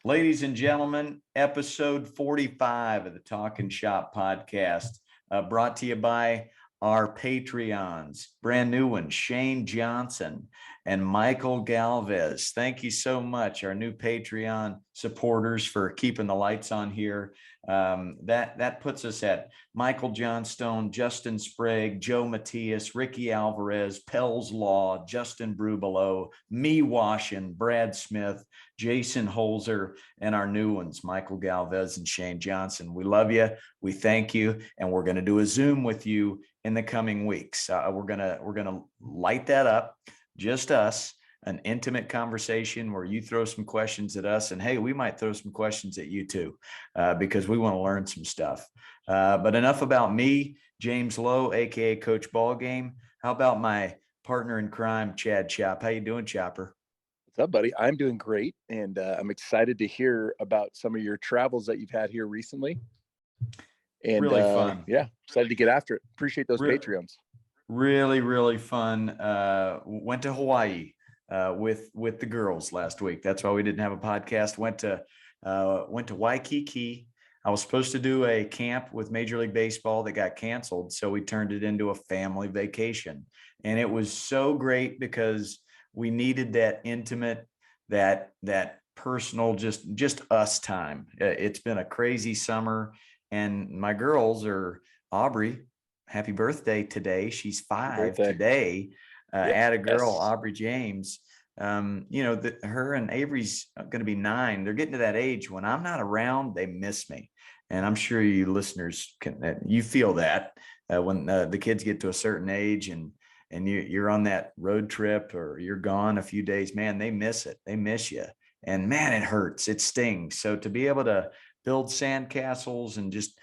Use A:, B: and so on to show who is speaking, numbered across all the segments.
A: Ladies and gentlemen, episode 45 of the Talkin Shop podcast, brought to you by our Patreons, brand new ones, Shane Johnson and Michael Galvez. Thank you so much, our new Patreon supporters, for keeping the lights on here. That puts us at Michael Johnstone, Justin Sprague, Joe Matias, Ricky Alvarez, Pell's Law, Justin Brubelo, me Washin, Brad Smith, Jason Holzer, and our new ones, Michael Galvez and Shane Johnson. We love you. We thank you. And we're going to do a Zoom with you in the coming weeks. We're gonna light that up, just us, an intimate conversation where you throw some questions at us, and hey, we might throw some questions at you too, because we want to learn some stuff. But enough about me, James Lowe, aka Coach Ballgame. How about my partner in crime, Chad Chop? How you doing, Chopper?
B: What's up, buddy? I'm doing great, and I'm excited to hear about some of your travels that you've had here recently. And
A: really fun.
B: Yeah, excited to get after it. Appreciate those Patreons.
A: Really fun. Went to Hawaii with the girls last week. That's why we didn't have a podcast. Went to Waikiki. I was supposed to do a camp with Major League Baseball that got canceled, so we turned it into a family vacation, and it was so great because we needed that intimate, that personal, just us time. It's been a crazy summer. And my girls are Aubrey. Happy birthday today. She's 5 today. Add a girl, Aubrey James. Her and Avery's going to be 9. They're getting to that age when I'm not around, they miss me. And I'm sure you listeners you feel that when the kids get to a certain age and you're on that road trip or you're gone a few days, man, they miss it. They miss you. And man, it hurts. It stings. So to be able to build sandcastles and just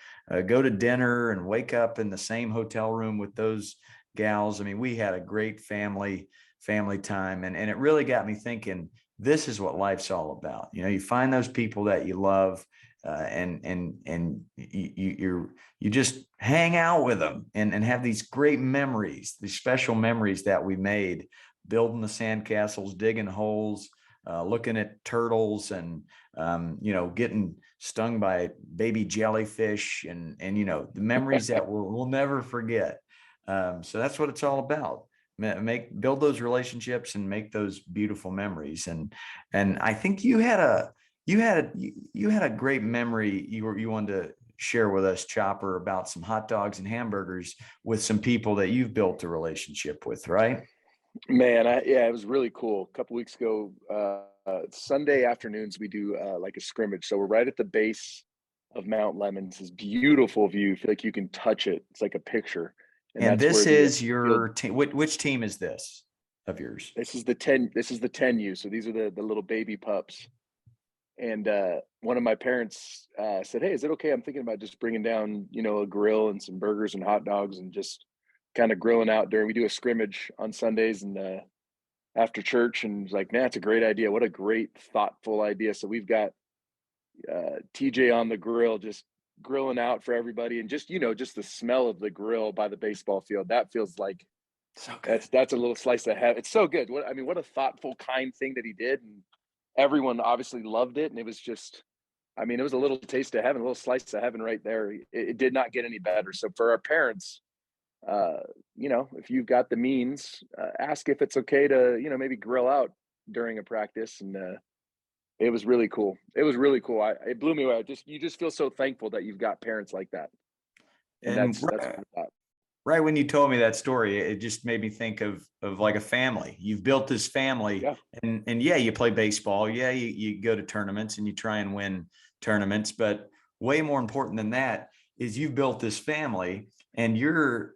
A: go to dinner and wake up in the same hotel room with those gals. I mean, we had a great family time, and it really got me thinking, this is what life's all about. You find those people that you love, and you just hang out with them and have these great memories, these special memories that we made, building the sandcastles, digging holes, looking at turtles, and getting stung by baby jellyfish, and the memories that we'll never forget. So that's what it's all about. Build those relationships and make those beautiful memories. And I think you had a great memory you wanted to share with us, Chopper, about some hot dogs and hamburgers with some people that you've built a relationship with, right?
B: Man, it was really cool. A couple weeks ago, Sunday afternoons, we do like a scrimmage. So we're right at the base of Mount Lemons. This beautiful view. You feel like you can touch it. It's like a picture.
A: And this is your team. Which team is this of yours?
B: This is the 10U. So these are the little baby pups. And one of my parents said, "Hey, is it okay? I'm thinking about just bringing down, a grill and some burgers and hot dogs and just kind of grilling out we do a scrimmage on Sundays and after church." And like, man, it's a great idea. What a great, thoughtful idea. So we've got TJ on the grill, just grilling out for everybody. And just, just the smell of the grill by the baseball field, that feels like
A: so good.
B: That's a little slice of heaven. It's so good. What a thoughtful, kind thing that he did. And everyone obviously loved it. And it was just, it was a little taste of heaven, a little slice of heaven right there. It did not get any better. So for our parents, if you've got the means, ask if it's okay to, maybe grill out during a practice. And it was really cool. It was really cool. It blew me away. You just feel so thankful that you've got parents like that. And that's what I thought.
A: Right when you told me that story, it just made me think of like a family. You've built this family, and you play baseball. Yeah, you go to tournaments and you try and win tournaments. But way more important than that is you've built this family, and you're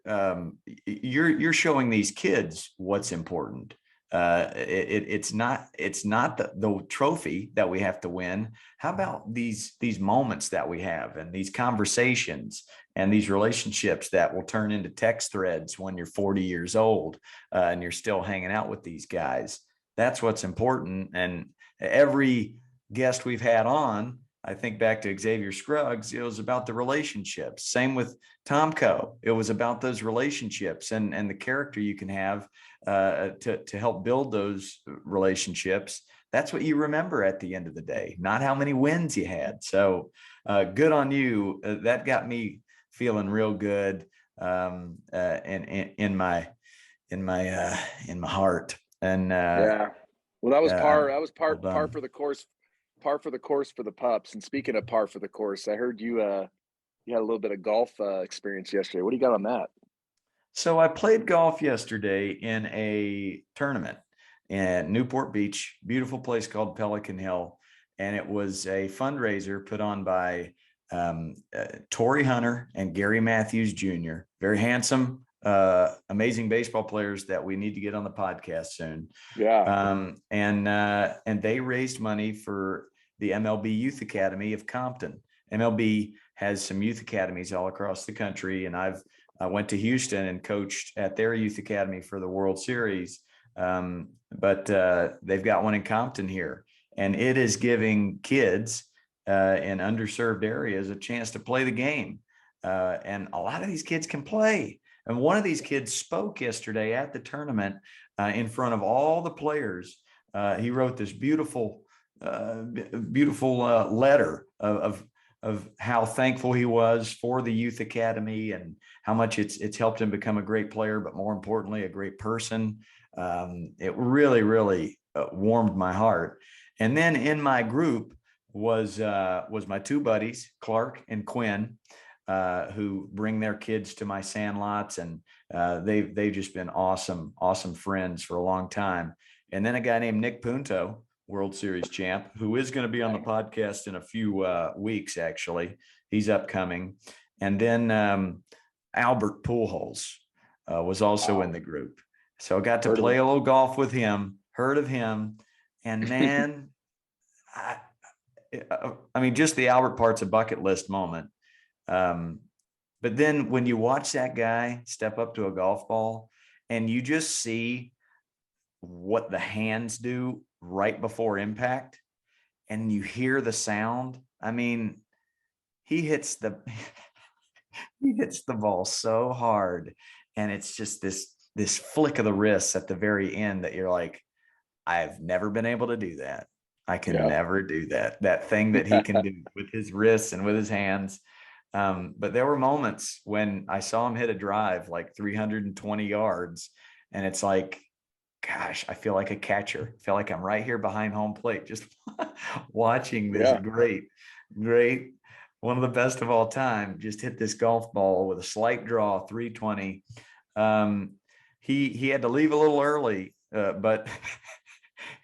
A: showing these kids what's important. It's not the trophy that we have to win. How about these moments that we have, and these conversations and these relationships that will turn into text threads when you're 40 years old and you're still hanging out with these guys? That's what's important. And every guest we've had on, I think back to Xavier Scruggs, it was about the relationships. Same with Tomko. It was about those relationships and the character you can have to help build those relationships that's what you remember at the end of the day, not how many wins you had. So good on you. That got me feeling real good in my heart. And
B: Yeah. Well, that was par. That was
A: well
B: par
A: done.
B: for the course. Par for the course for the pups. And speaking of par for the course, I heard you had a little bit of golf experience yesterday. What do you got on that?
A: So I played golf yesterday in a tournament in Newport Beach, beautiful place called Pelican Hill. And it was a fundraiser put on by Torrey Hunter and Gary Matthews Jr., very handsome, amazing baseball players that we need to get on the podcast soon.
B: Yeah.
A: And they raised money for the MLB Youth Academy of Compton. MLB has some youth academies all across the country, and I went to Houston and coached at their youth academy for the World Series. But they've got one in Compton here, and it is giving kids in underserved areas a chance to play the game. And a lot of these kids can play. And one of these kids spoke yesterday at the tournament in front of all the players. He wrote this beautiful, letter of how thankful he was for the youth academy and how much it's helped him become a great player, but more importantly, a great person. It really, really warmed my heart. And then in my group was my two buddies, Clark and Quinn, who bring their kids to my sandlots, and they've just been awesome friends for a long time. And then a guy named Nick Punto, World Series champ, who is going to be on the podcast in a few weeks. Actually, he's upcoming. And then Albert Pujols was also in
B: Wow.
A: the group, so I got to
B: Heard of
A: play
B: him.
A: a little golf with him. Heard of him, and man, I, I mean, just the Albert part's a bucket list moment. Um, but then when you watch that guy step up to a golf ball and you just see what the hands do right before impact and you hear the sound, I mean, he hits the he hits the ball so hard, and it's just this flick of the wrist at the very end that you're like, I've never been able to do that. I can
B: Yeah.
A: never do that. That thing that he can do with his wrists and with his hands. But there were moments when I saw him hit a drive like 320 yards, and it's like, gosh, I feel like a catcher. I feel like I'm right here behind home plate, just watching this
B: Yeah.
A: great, one of the best of all time, just hit this golf ball with a slight draw, 320. Um, he had to leave a little early, but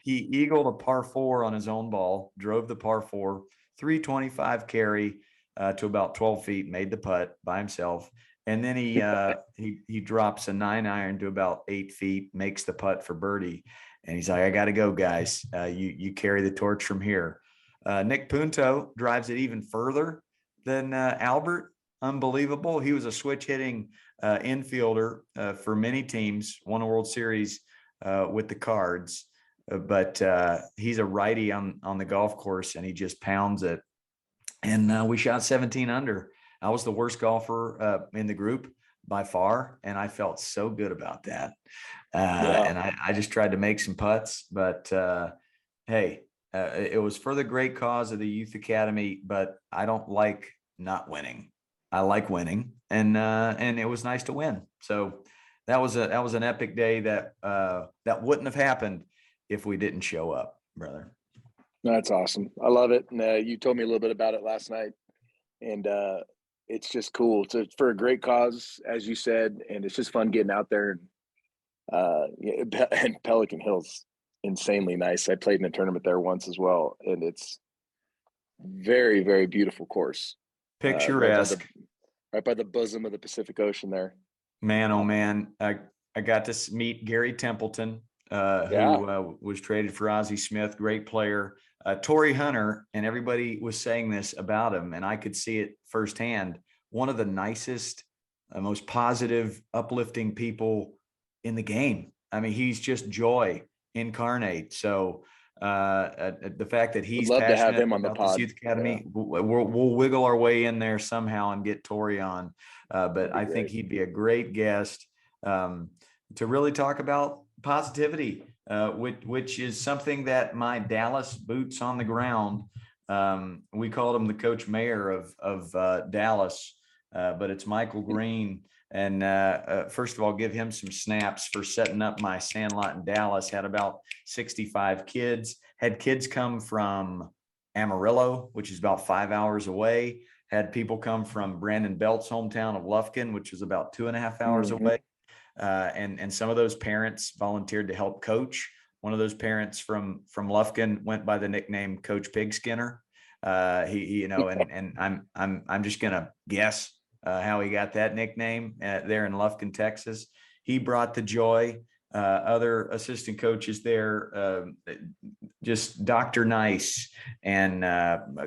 A: he eagled a par four on his own ball, drove the par four, 325 carry to about 12 feet, made the putt by himself. And then he drops a 9-iron to about 8 feet, makes the putt for birdie. And he's like, I got to go, guys. You carry the torch from here. Nick Punto drives it even further than Albert. Unbelievable. He was a switch hitting infielder for many teams, won a World Series with the Cards. But he's a righty on the golf course, and he just pounds it. And we shot 17 under. I was the worst golfer in the group by far, and I felt so good about that.
B: Yeah.
A: And I just tried to make some putts, but hey, it was for the great cause of the Youth Academy. But I don't like not winning. I like winning, and it was nice to win. So that was an epic day that wouldn't have happened if we didn't show up, brother.
B: That's awesome. I love it. And you told me a little bit about it last night, and it's just cool. It's for a great cause, as you said, and it's just fun getting out there. And Pelican Hill's insanely nice. I played in a tournament there once as well, and it's very, very beautiful course. Right by the
A: Picturesque.
B: bosom of the Pacific Ocean there.
A: Man, oh man, I got to meet Gary Templeton,
B: Yeah.
A: who was traded for Ozzie Smith, great player. Torrey Hunter, and everybody was saying this about him, and I could see it firsthand. One of the nicest, most positive, uplifting people in the game. I mean, he's just joy incarnate. So the fact that
B: Would
A: he's
B: love to have
A: passionate
B: him on the
A: about this
B: pod.
A: youth
B: Yeah.
A: academy, we'll wiggle our way in there somehow and get Torrey on.
B: That'd
A: But
B: be
A: I think
B: great.
A: he'd be a great guest to really talk about positivity which is something that my Dallas boots on the ground. We called him the Coach Mayor of Dallas, but it's Michael Green. And first of all, give him some snaps for setting up my sandlot in Dallas. Had about 65 kids. Had kids come from Amarillo, which is about 5 hours away. Had people come from Brandon Belt's hometown of Lufkin, which is about 2.5 hours
B: Mm-hmm.
A: away. And some of those parents volunteered to help coach. One of those parents from Lufkin went by the nickname Coach Pigskinner. And I'm just gonna guess how he got that nickname there in Lufkin, Texas. He brought the joy. Other assistant coaches there, just Dr. Nice and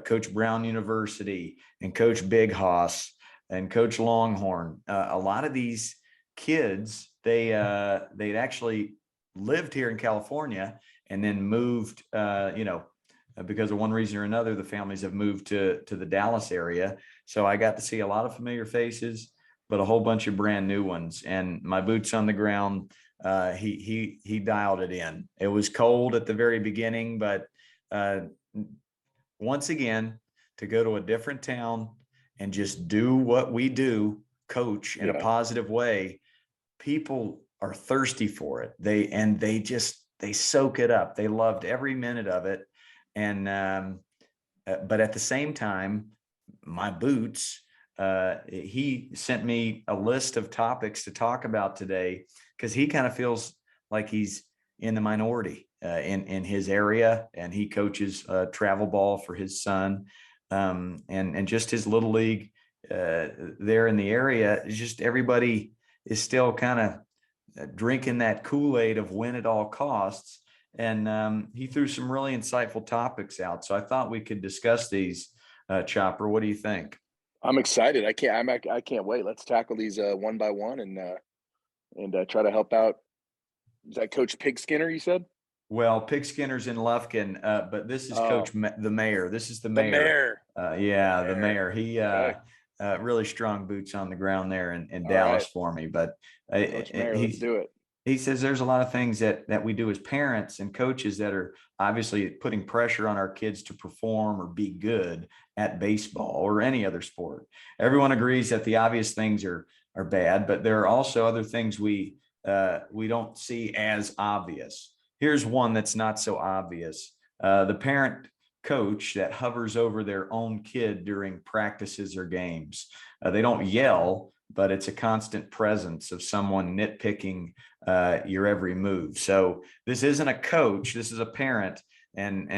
A: Coach Brown University and Coach Big Hoss and Coach Longhorn. A lot of these kids, they'd actually lived here in California and then moved, because of one reason or another, the families have moved to the Dallas area. So I got to see a lot of familiar faces, but a whole bunch of brand new ones. And my boots on the ground, he dialed it in. It was cold at the very beginning, but once again, to go to a different town and just do what we do, coach in a positive way, people are thirsty for it. They soak it up. They loved every minute of it. And but at the same time, my boots, he sent me a list of topics to talk about today, because he kind of feels like he's in the minority in his area, and he coaches travel ball for his son, and just his little league there in the area. Just everybody is still kind of drinking that Kool-Aid of win at all costs. And he threw some really insightful topics out. So I thought we could discuss these, Chopper. What do you think?
B: I'm excited. I can't wait. Let's tackle these one by one and try to help out. Is that Coach Pigskinner you said?
A: Well, Pigskinner's in Lufkin, but this is
B: Oh,
A: the mayor. This is the
B: the
A: mayor.
B: mayor.
A: Yeah, the
B: Mayor.
A: mayor. He
B: Okay.
A: really strong boots on the ground there in
B: All
A: Dallas
B: right.
A: for me. But
B: Coach Mayor, let's
A: he
B: do it.
A: he says there's a lot of things that we do as parents and coaches that are obviously putting pressure on our kids to perform or be good at baseball or any other sport. Everyone agrees that the obvious things are bad, but there are also other things we don't see as obvious. Here's one that's not so obvious. The parent coach that hovers over their own kid during practices or games. They don't yell, but it's a constant presence of someone nitpicking your every move. So this isn't a coach, this is a parent. And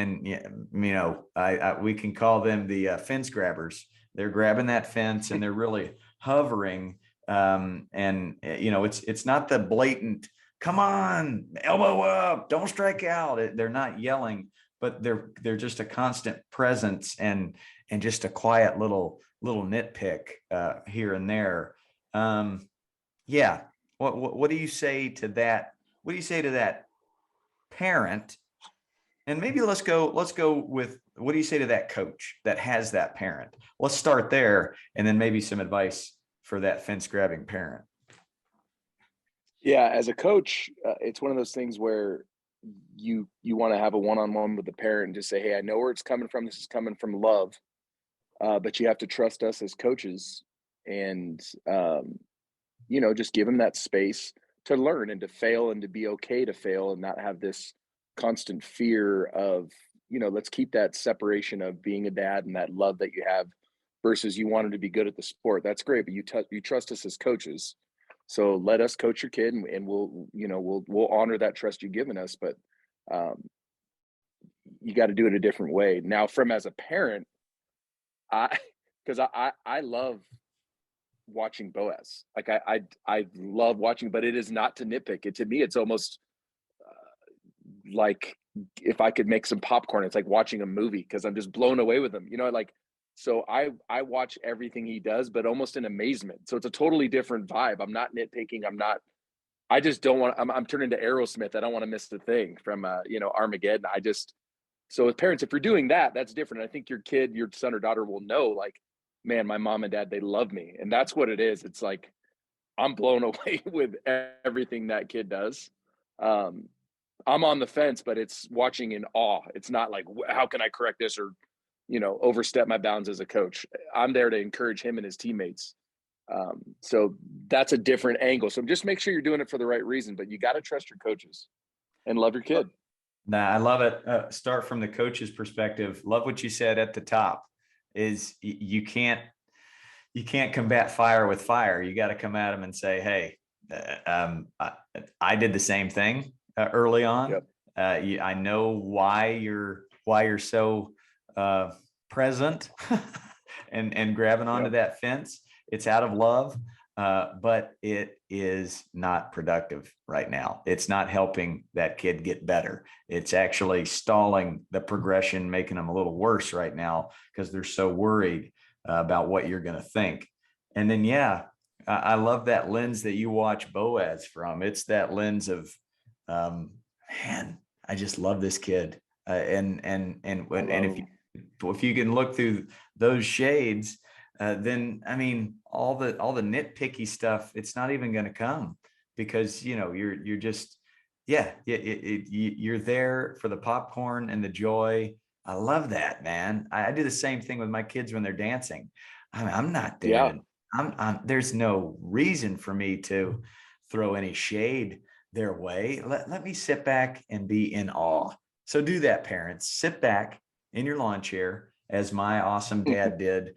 A: we can call them the fence grabbers. They're grabbing that fence and they're really hovering. It's not the blatant, come on, elbow up, don't strike out. They're not yelling, but they're just a constant presence and just a quiet little nitpick here and there. Yeah. What do you say to that? What do you say to that parent? And maybe let's go with, what do you say to that coach that has that parent? Let's start there, and then maybe some advice for that fence grabbing parent.
B: Yeah, as a coach, it's one of those things where you want to have a one-on-one with the parent and just say, "Hey, I know where it's coming from. This is coming from love, but you have to trust us as coaches, and just give them that space to learn and to fail and to be okay to fail and not have this constant fear of, let's keep that separation of being a dad and that love that you have versus you want him to be good at the sport. That's great, but you trust us as coaches, so let us coach your kid, and we'll honor that trust you've given us. But um, you got to do it a different way. Now, from as a parent, I because I love watching Boaz. Like I love watching, but it is not to nitpick. To me, it's almost like if I could make some popcorn, it's like watching a movie because I'm just blown away with him. So I watch everything he does, but almost in amazement. So it's a totally different vibe. I'm not nitpicking. I just don't want. I'm turning to Aerosmith. I don't want to miss the thing from Armageddon. So with parents, if you're doing that, that's different. I think your kid, your son or daughter will know, like, man, my mom and dad, they love me. And that's what it is. It's like, I'm blown away with everything that kid does. I'm on the fence, but it's watching in awe. It's not like, how can I correct this or, overstep my bounds as a coach? I'm there to encourage him and his teammates. So that's a different angle. So just make sure you're doing it for the right reason, but you got to trust your coaches and love your kid.
A: Nah, I love it. Start from the coach's perspective. Love what you said at the top is you can't combat fire with fire. You got to come at them and say, hey, I did the same thing early on.
B: Yep.
A: I know why you're so present and grabbing onto
B: Yep.
A: that fence. It's out of love, but it is not productive right now. It's not helping that kid get better. It's actually stalling the progression, making them a little worse right now because they're so worried about what you're going to think. And then, yeah, I love that lens that you watch Boaz from. It's that lens of, man, I just love this kid. And if you can look through those shades, then I mean, all the nitpicky stuff, it's not even going to come because you're just you're there for the popcorn and the joy. I love that, man. I do the same thing with my kids when they're dancing. I'm not there
B: Yeah.
A: to. There's no reason for me to throw any shade their way. Let me sit back and be in awe. So do that, parents. Sit back in your lawn chair, as my awesome dad did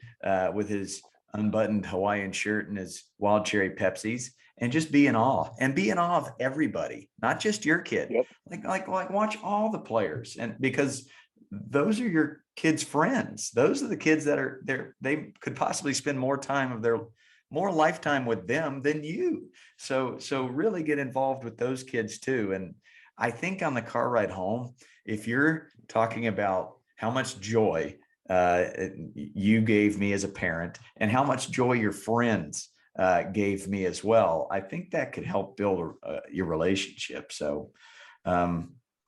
A: with his unbuttoned Hawaiian shirt and his wild cherry Pepsis, and just be in awe of everybody, not just your kid.
B: Yep.
A: Like watch all the players, and because those are your kids' friends. Those are the kids that are there. They could possibly spend more lifetime with them than you. So really get involved with those kids too. And I think on the car ride home, if you're talking about how much joy you gave me as a parent and how much joy your friends gave me as well, I think that could help build your relationship. So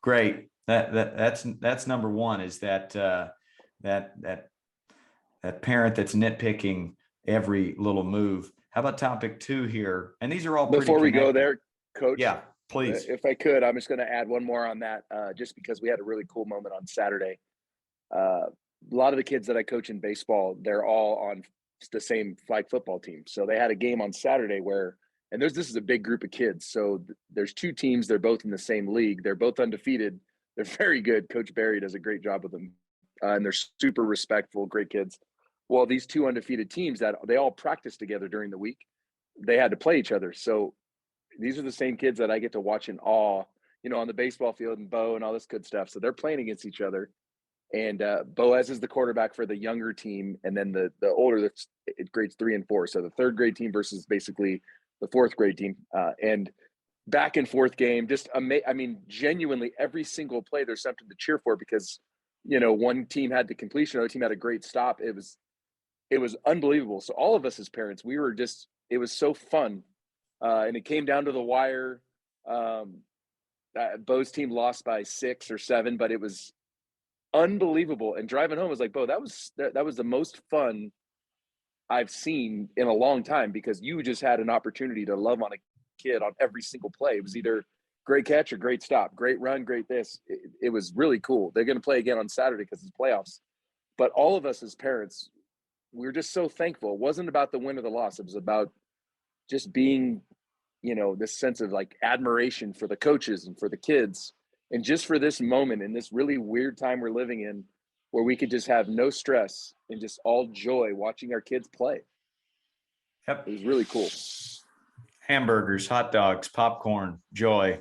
A: great. That's number one, is that that parent that's nitpicking every little move. How about topic two here? And these are all pretty
B: Before we go
A: connected.
B: there, Coach,
A: Yeah, please.
B: if I could, I'm just going to add one more on that, just because we had a really cool moment on Saturday. A lot of the kids that I coach in baseball, they're all on the same flag football team. So they had a game on Saturday where, and this is a big group of kids. So there's two teams. They're both in the same league. They're both undefeated. They're very good. Coach Barry does a great job with them. And they're super respectful, great kids. Well, these two undefeated teams that they all practice together during the week, they had to play each other. So these are the same kids that I get to watch in awe, on the baseball field and Bo and all this good stuff. So they're playing against each other. And Boaz is the quarterback for the younger team, and then the older, that's grades 3 and 4. So the third grade team versus basically the fourth grade team, and back and forth game. Just I mean, genuinely, every single play there's something to cheer for because one team had the completion, other team had a great stop. It was unbelievable. So all of us as parents, it was so fun, and it came down to the wire. Bo's team lost by 6 or 7, but it was unbelievable. And driving home was like, Bo, that was the most fun I've seen in a long time, because you just had an opportunity to love on a kid on every single play. It was either great catch or great stop, great run, great this. It was really cool. They're going to play again on Saturday because it's playoffs. But all of us as parents, we were just so thankful. It wasn't about the win or the loss. It was about just being, this sense of like admiration for the coaches and for the kids. And just for this moment in this really weird time we're living in, where we could just have no stress and just all joy watching our kids play.
A: Yep.
B: It was really cool.
A: Hamburgers, hot dogs, popcorn, joy.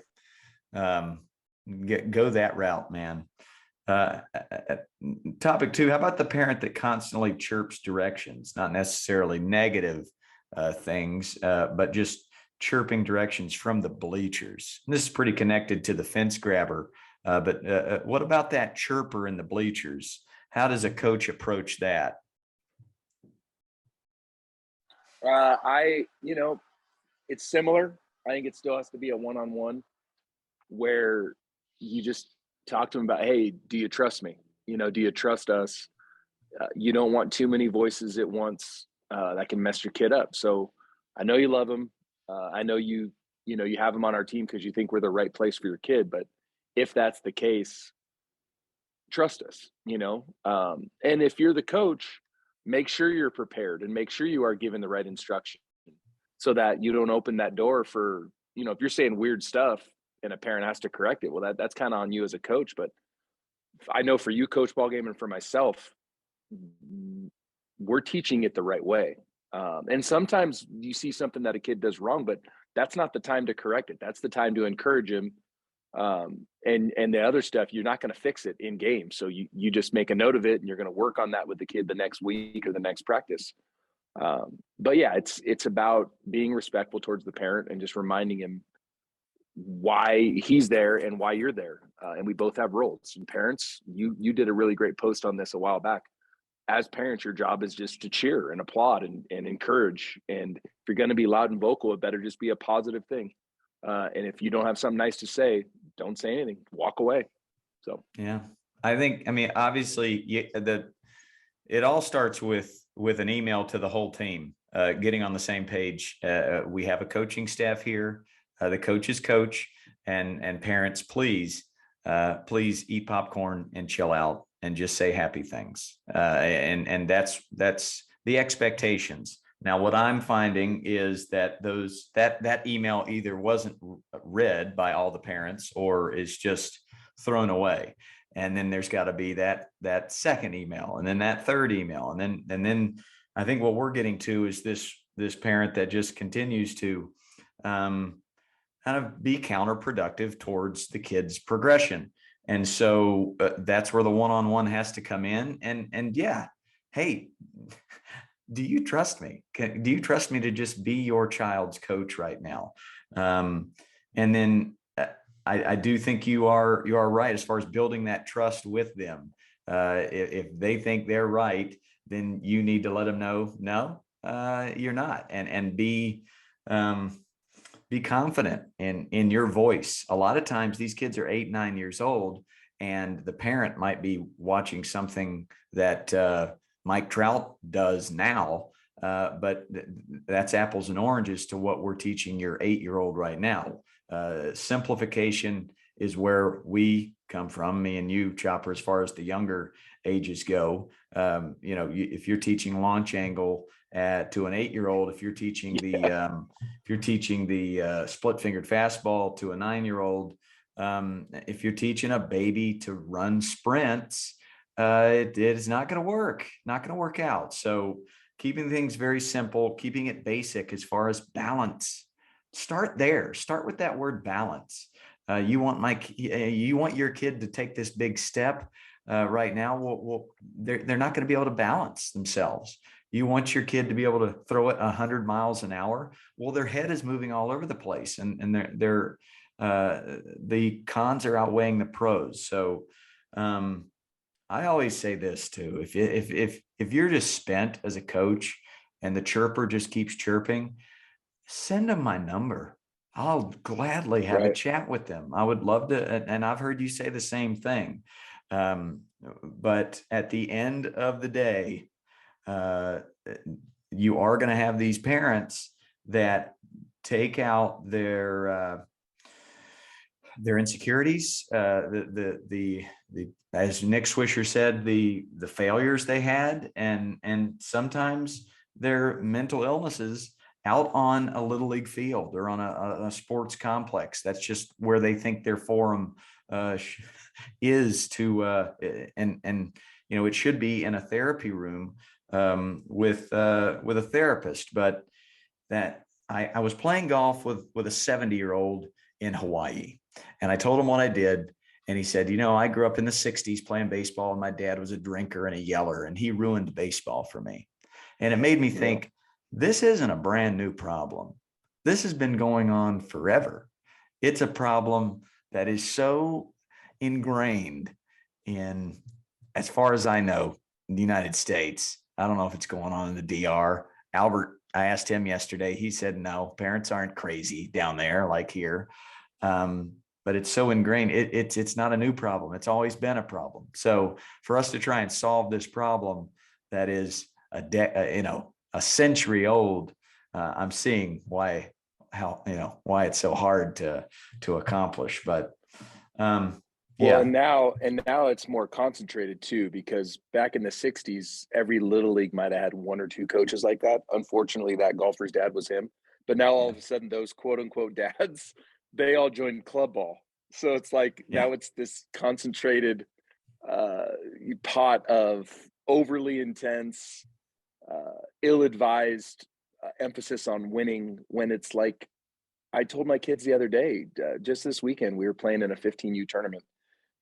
A: Go that route, man. Topic two, how about the parent that constantly chirps directions, not necessarily negative things, but just chirping directions from the bleachers? And this is pretty connected to the fence grabber, but what about that chirper in the bleachers? How does a coach approach that?
B: It's similar. I think it still has to be a one-on-one where you just talk to them about, hey, do you trust me? Do you trust us? You don't want too many voices at once that can mess your kid up. So I know you love them. I know you have them on our team because you think we're the right place for your kid, but if that's the case, trust us, and if you're the coach, make sure you're prepared and make sure you are given the right instruction so that you don't open that door for, if you're saying weird stuff and a parent has to correct it, well, that's kind of on you as a coach. But I know for you, Coach Ballgame, and for myself, we're teaching it the right way. And sometimes you see something that a kid does wrong, but that's not the time to correct it. That's the time to encourage him. And the other stuff, you're not going to fix it in game. So you just make a note of it and you're going to work on that with the kid the next week or the next practice. But yeah, it's about being respectful towards the parent and just reminding him why he's there and why you're there. And we both have roles. And parents, you did a really great post on this a while back. As parents, your job is just to cheer and applaud and encourage. And if you're going to be loud and vocal, it better just be a positive thing. And if you don't have something nice to say, don't say anything. Walk away. So
A: yeah, I mean, obviously, it all starts with an email to the whole team, getting on the same page. We have a coaching staff here. The coaches coach, and parents, please eat popcorn and chill out and just say happy things. And that's the expectations. Now, what I'm finding is that that email either wasn't read by all the parents or is just thrown away. And then there's got to be that second email, and then that third email, and then I think what we're getting to is this parent that just continues to kind of be counterproductive towards the kid's progression. And so that's where the one-on-one has to come in. And yeah, hey, do you trust me? Do you trust me to just be your child's coach right now? And then I do think you are right as far as building that trust with them. If they think they're right, then you need to let them know, no, you're not, and be confident in your voice. A lot of times these kids are 8, 9 years old, and the parent might be watching something that Mike Trout does now, but that's apples and oranges to what we're teaching your 8-year-old right now. Simplification is where we come from, me and you, Chopper, as far as the younger ages go. If you're teaching launch angle to an 8-year-old, if you're teaching the split fingered fastball to a 9-year-old, if you're teaching a baby to run sprints, it is not going to work out. So keeping things very simple, keeping it basic as far as balance. Start there. Start with that word balance. You want your kid to take this big step right now. Well, they're not going to be able to balance themselves. You want your kid to be able to throw it 100 miles an hour. Well, their head is moving all over the place, and the cons are outweighing the pros. So I always say this too: if you're just spent as a coach and the chirper just keeps chirping, send them my number. I'll gladly have a
B: right.
A: chat with them. I would love to, and I've heard you say the same thing. But at the end of the day, you are going to have these parents that take out their insecurities, the as Nick Swisher said, the failures they had, and sometimes their mental illnesses out on a little league field or on a sports complex. That's just where they think their forum is to, and it should be in a therapy room with a therapist. But that I was playing golf with a 70-year-old in Hawaii, and I told him what I did. And he said, I grew up in the 60s playing baseball, and my dad was a drinker and a yeller, and he ruined baseball for me. And it made me think, this isn't a brand new problem. This has been going on forever. It's a problem that is so ingrained in, as far as I know, the United States. I don't know if it's going on in the DR. Albert, I asked him yesterday. He said, no, parents aren't crazy down there like here. But it's so ingrained. It's not a new problem. It's always been a problem. So for us to try and solve this problem that is a century old, I'm seeing why it's so hard to accomplish. But
B: Well,
A: Yeah.
B: and now it's more concentrated too, because back in the 60s, every little league might have had one or two coaches like that. Unfortunately, that golfer's dad was him. But now all
A: Yeah.
B: of a sudden those quote unquote dads, they all joined club ball. So it's like
A: Yeah.
B: now it's this concentrated uh pot of overly intense, ill-advised emphasis on winning, when it's like I told my kids the other day, just this weekend, we were playing in a 15U tournament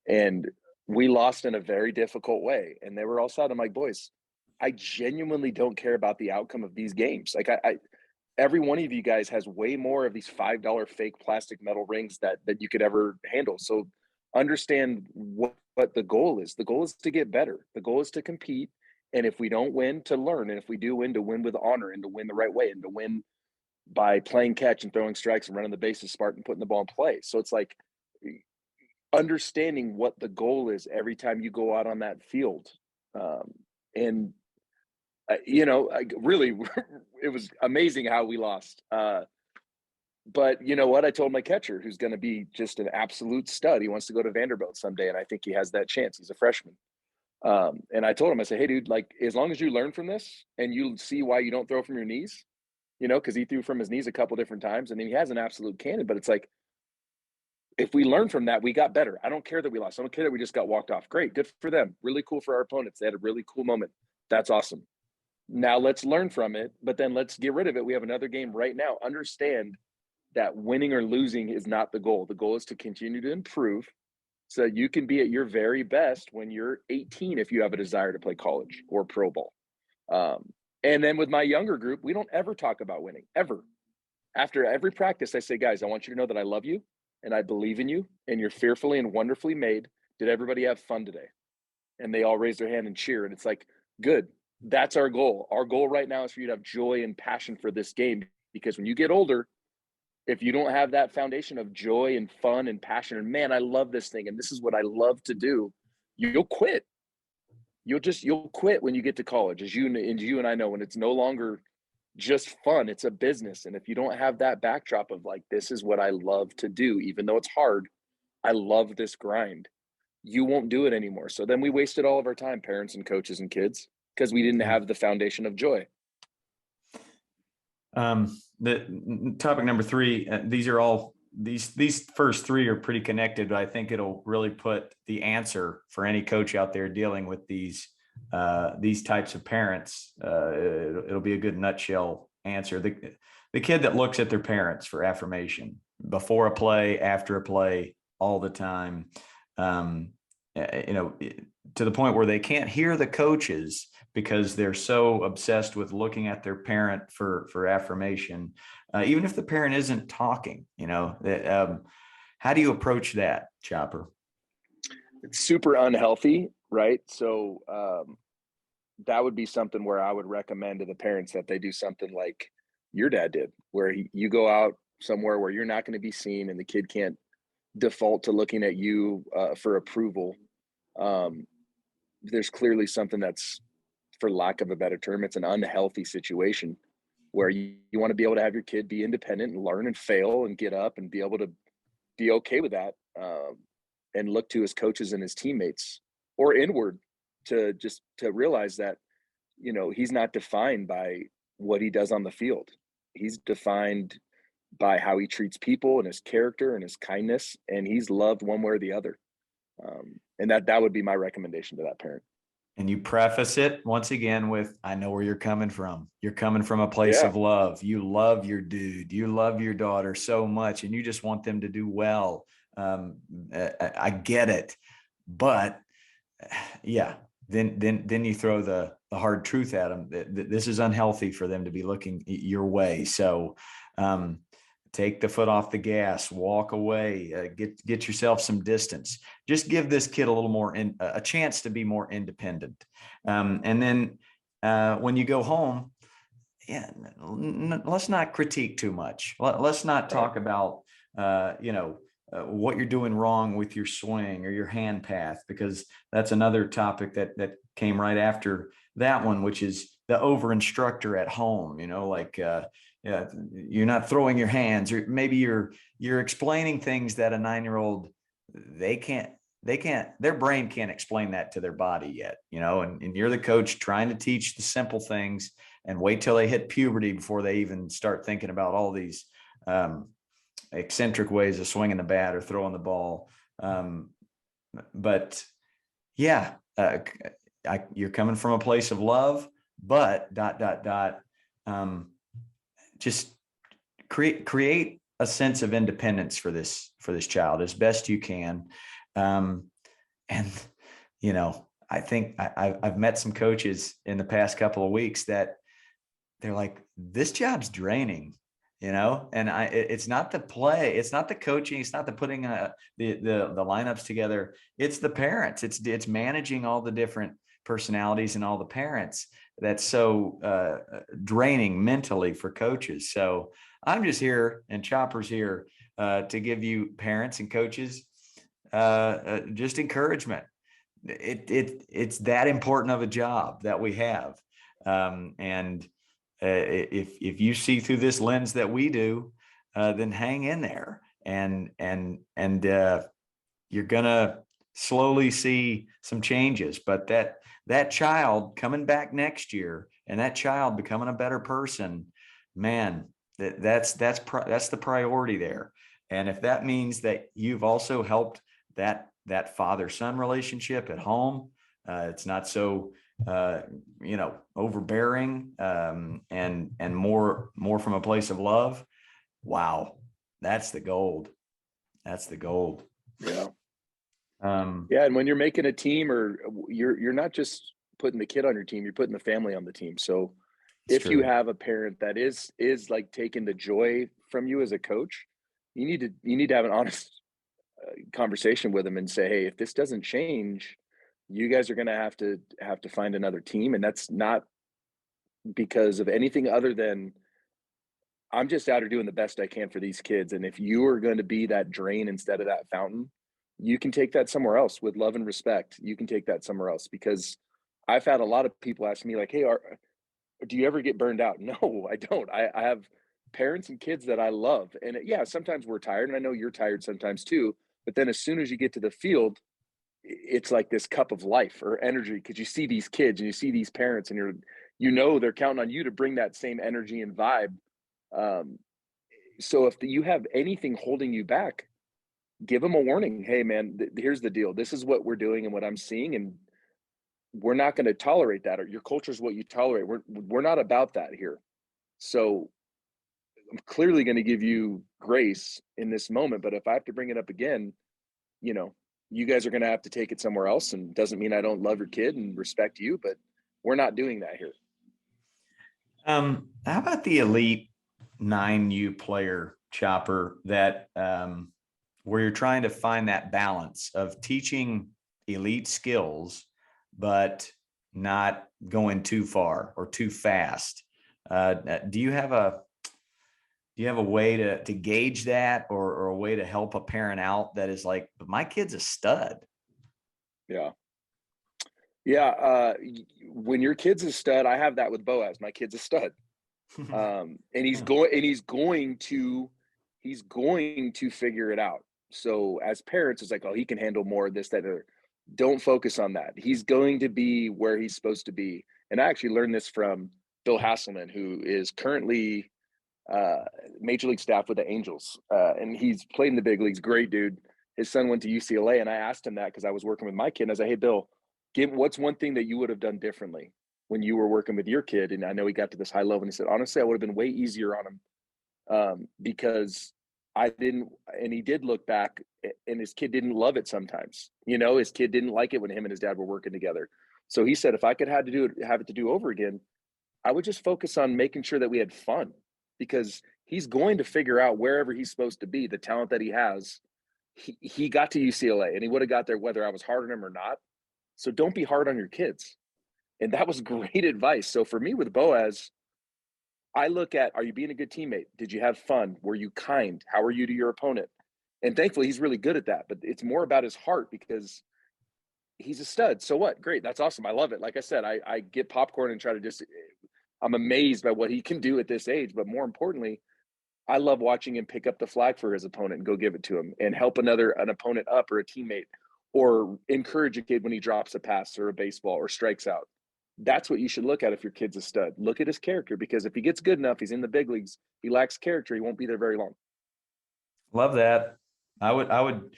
B: and we lost in a very difficult way. And they were all sad. I'm like, boys, I genuinely don't care about the outcome of these games. Like I every one of you guys has way more of these $5 fake plastic metal rings that you could ever handle. So understand what the goal is. The goal is to get better. The goal is to compete. And if we don't win, to learn. And if we do win, to win with honor and to win the right way and to win by playing catch and throwing strikes and running the bases smart and putting the ball in play. So it's like understanding what the goal is every time you go out on that field. And really, it was amazing how we lost. But you know what? I told my catcher, who's going to be just an absolute stud. He wants to go to Vanderbilt someday, and I think he has that chance. He's a freshman. And I told him, I said, hey, dude, like, as long as you learn from this and you see why you don't throw from your knees, because he threw from his knees a couple different times, and then he has an absolute cannon. But it's like, if we learn from that, we got better. I don't care that we lost. I don't care that we just got walked off. Great, good for them. Really cool for our opponents. They had a really cool moment. That's awesome. Now let's learn from it, but then let's get rid of it. We have another game right now. Understand that winning or losing is not the goal. The goal is to continue to improve so you can be at your very best when you're 18 if you have a desire to play college or pro ball. And then with my younger group, we don't ever talk about winning, ever. After every practice, I say, guys, I want you to know that I love you and I believe in you and you're fearfully and wonderfully made. Did everybody have fun today? And they all raise their hand and cheer. And it's like, good. That's our goal. Our goal right now is for you to have joy and passion for this game, because when you get older, if you don't have that foundation of joy and fun and passion, and man, I love this thing and this is what I love to do, you'll quit. You'll quit when you get to college, as you and I know, when it's no longer just fun, it's a business. And if you don't have that backdrop of like, this is what I love to do, even though it's hard, I love this grind, you won't do it anymore. So then we wasted all of our time, parents and coaches and kids, because we didn't
A: Yeah.
B: have the foundation of joy.
A: The topic number three, these are all these first three are pretty connected, but I think it'll really put the answer for any coach out there dealing with these types of parents. It'll be a good nutshell answer. The kid that looks at their parents for affirmation before a play, after a play, all the time, to the point where they can't hear the coaches because they're so obsessed with looking at their parent for affirmation, even if the parent isn't talking. How do you approach that, Chopper?
B: It's super unhealthy, right? So that would be something where I would recommend to the parents that they do something like your dad did, where you go out somewhere where you're not going to be seen and the kid can't default to looking at you for approval. There's clearly something that's, for lack of a better term, it's an unhealthy situation where you want to be able to have your kid be independent and learn and fail and get up and be able to be okay with that, and look to his coaches and his teammates or inward to realize that he's not defined by what he does on the field. He's defined by how he treats people and his character and his kindness, and he's loved one way or the other. And that would be my recommendation to that parent.
A: And you preface it once again with, I know where you're coming from. You're coming from a place
B: Yeah.
A: of love. You love your dude. You love your daughter so much, and you just want them to do well. I get it. But yeah, then you throw the hard truth at them. This is unhealthy for them to be looking your way. So take the foot off the gas, walk away, get yourself some distance. Just give this kid a little more a chance to be more independent. And then when you go home, yeah, let's not critique too much. Let's not talk about what you're doing wrong with your swing or your hand path, because that's another topic that came right after that one, which is the over instructor at home. Yeah, you're not throwing your hands, or maybe you're explaining things that a 9-year-old, they can't their brain can't explain that to their body yet, and you're the coach trying to teach the simple things and wait till they hit puberty before they even start thinking about all these eccentric ways of swinging the bat or throwing the ball. But yeah, you're coming from a place of love, but just create a sense of independence for this child as best you can. And I think I've met some coaches in the past couple of weeks that they're like, this job's draining, and it's not the play, it's not the coaching, it's not the putting the lineups together, it's the parents, it's managing all the different personalities and all the parents that's so draining mentally for coaches. So I'm just here, and Chopper's here to give you parents and coaches just encouragement. It's that important of a job that we have, and if you see through this lens that we do, then hang in there, and you're gonna slowly see some changes. But that child coming back next year, and that child becoming a better person, man, that's the priority there. And if that means that you've also helped that father-son relationship at home, it's not so overbearing, and more from a place of love. Wow, that's the gold. That's the gold.
B: Yeah. Yeah, and when you're making a team, or you're not just putting the kid on your team, you're putting the family on the team. So if you have a parent that is like taking the joy from you as a coach, you need to have an honest conversation with them and say, hey, if this doesn't change, you guys are going to have to find another team. And that's not because of anything other than I'm just out here doing the best I can for these kids. And if you are going to be that drain instead of that fountain, you can take that somewhere else with love and respect. You can take that somewhere else, because I've had a lot of people ask me like, hey, do you ever get burned out? No, I don't. I have parents and kids that I love. And yeah, sometimes we're tired, and I know you're tired sometimes too. But then as soon as you get to the field, it's like this cup of life or energy, because you see these kids and you see these parents, and they're counting on you to bring that same energy and vibe. So if you have anything holding you back, give them a warning. Hey, man, here's the deal. This is what we're doing and what I'm seeing, and we're not going to tolerate that. Or your culture is what you tolerate. We're not about that here. So I'm clearly going to give you grace in this moment. But if I have to bring it up again, you guys are going to have to take it somewhere else. And doesn't mean I don't love your kid and respect you, but we're not doing that here.
A: How about the elite 9U player, Chopper, that where you're trying to find that balance of teaching elite skills, but not going too far or too fast? Do you have a way to gauge that, or a way to help a parent out that is like, but my kid's a stud?
B: Yeah. Yeah. When your kid's a stud, I have that with Boaz. My kid's a stud. And he's going to figure it out. So as parents, it's like, oh, he can handle more of this, that, or don't focus on that. He's going to be where he's supposed to be. And I actually learned this from Bill Hasselman, who is currently major league staff with the Angels. And he's played in the big leagues. Great dude. His son went to UCLA, and I asked him that because I was working with my kid. And I was like, hey, Bill, what's one thing that you would have done differently when you were working with your kid? And I know he got to this high level, and he said, honestly, I would have been way easier on him, because I didn't, and he did look back, and his kid didn't love it sometimes. His kid didn't like it when him and his dad were working together. So he said, if I could have it to do over again, I would just focus on making sure that we had fun, because he's going to figure out wherever he's supposed to be, the talent that he has. He got to UCLA, and he would have got there whether I was hard on him or not. So don't be hard on your kids. And that was great advice. So for me with Boaz, I look at, are you being a good teammate? Did you have fun? Were you kind? How are you to your opponent? And thankfully, he's really good at that. But it's more about his heart, because he's a stud. So what? Great. That's awesome. I love it. Like I said, I get popcorn and try to I'm amazed by what he can do at this age. But more importantly, I love watching him pick up the flag for his opponent and go give it to him and help an opponent up, or a teammate, or encourage a kid when he drops a pass or a baseball or strikes out. That's what you should look at if your kid's a stud. Look at his character, because if he gets good enough, he's in the big leagues. He lacks character, he won't be there very long.
A: Love that. I would